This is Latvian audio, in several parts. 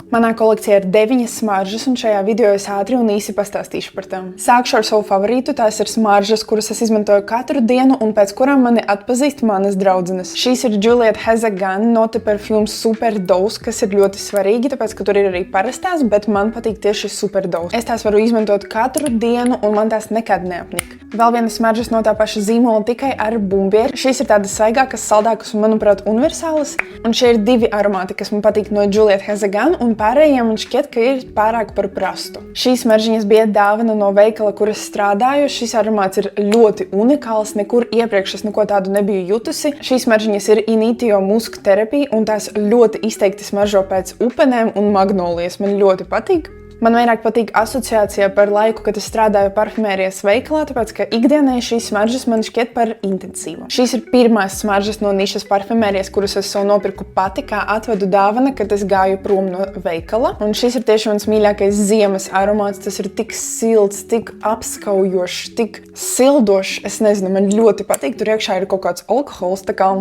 Manā kolekcijā ir 9 smaržas, un šajā video es ātri un īsi pastāstīšu par tām. Sākšu ar savu favorītu. Tās ir smaržas, kuras es izmantoju katru dienu un pēc kurām mani atpazīst manas draudzenes. Šīs ir Juliet Hezegan Note Perfume Super Dose, kas ir ļoti svarīgi, tāpēc, ka tur ir arī parastās, bet man patīk tieši Super Dose. Es tās varu izmantot katru dienu, un man tās nekad neapnik. Vēl vienas smaržas no tā paša zīmola, tikai ar bumbieri. Šīs ir tādas svaigākas, saldākas un, manuprāt, universālas. Un šie ir 2 aromāti, kas man patīk no Juliet Hezegan, un pārējiem man šķiet, ka ir pārāk par prastu. Šīs smaržiņas bija dāvana no veikala, kuras strādāju. Šis aromāts ir ļoti unikāls, nekur iepriekš es neko tādu nebiju jutusi. Šīs smaržiņas ir Initio Musk Therapy, un tās ļoti izteikti smaržo pēc upenēm un magnolijas. Man ļoti patīk. Man vairāk patīk asociācija par laiku, kad es strādāju parfumērijas veikalā, tāpēc, ka ikdienai šīs smaržas man šķiet par intensīvu. Šīs ir pirmās smaržas no nišas parfumērijas, kuras es sev nopirku pati, kā atvedu dāvana, kad es gāju prom no veikala. Un šis ir tieši mans mīļākais ziemas aromāts. Tas ir tik silts, tik apskaujošs, tik sildošs. Es nezinu, man ļoti patīk. Tur iekšā ir kaut kāds alkohols, tā kā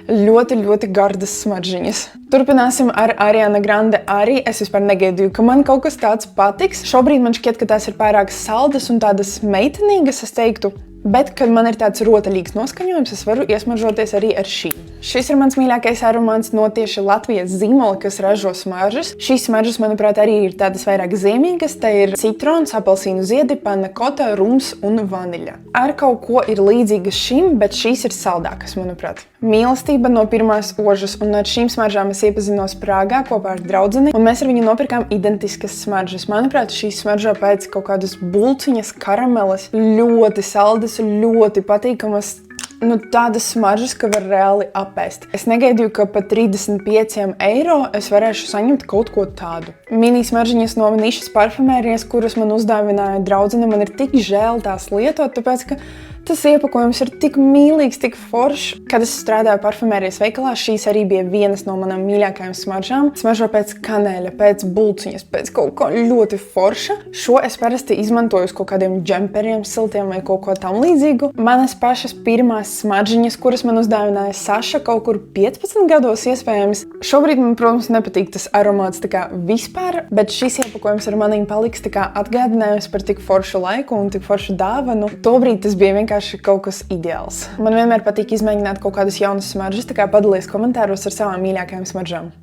ļoti gardas smaržņas. Turpināsim ar Ariana Grande arī. Es vispār negaidīju, ka man kaut kas tāds patiks. Šobrīd man šķiet, ka tās ir pārāk saldas un tādas meitenīgas, es teiktu. Bet, kad man ir tāds rotaļīgs noskaņojums, es varu iesmaržoties arī ar šī. Šis ir mans mīļākais aromāts no tieši Latvijas zīmola, kas ražo smaržas. Šīs smaržas, manuprāt, arī ir tādas vairāk ziemīgas. Te ir citrons, apelsīnu ziedi, panna kota, rums un vaniļa. Ar kaut ko ir līdzīgas šim, bet šīs ir saldākas, manuprāt. Mīlestība no pirmās ožas, un ar šīm smaržām es iepazinos Prāgā kopā ar draudzeni, un mēs ar viņu nopirkām identiskas smaržas. Manuprāt, šīs smaržā pēc kaut kādas bulciņas, karameles, ļoti saldas, ļoti patīkamas. Tādas smaržas, ka var reāli apēst. Es negaidīju, ka par 35 eiro es varēšu saņemt kaut ko tādu. Mini smaržņas no nišas parfumērijas, kuras man uzdāvināja draudzene, man ir tik žēl tās lietot, tāpēc, ka tas iepakojums ir tik mīlīgs, tik foršs. Kad es strādāju parfumērijas veikalā, šīs arī bija vienas no manām mīļākajām smaržām. Smaržo pēc kanēļa, pēc bulciņas, pēc kaut ko ļoti forša. Šo es parasti izmantoju uz kaut kādiem džemperiem, siltiem vai kaut ko tam līdzīgu. Manas pašas pirmās smaržņas, kuras man uzdāvināja Saša kaut kur 15 gados iespējams. Šobrīd man, protams, nepatīk tas aromāts tā kā vispār, bet šis iepakojums ar manīm paliks tā kā atgādinājums par tik foršu laiku un tik foršu dāvanu. Tobrīd tas bija vienkārši kaut kas ideāls. Man vienmēr patīk izmēģināt kaut kādas jaunas smaržas, tā kā padalies komentāros ar savām mīļākajām smaržām.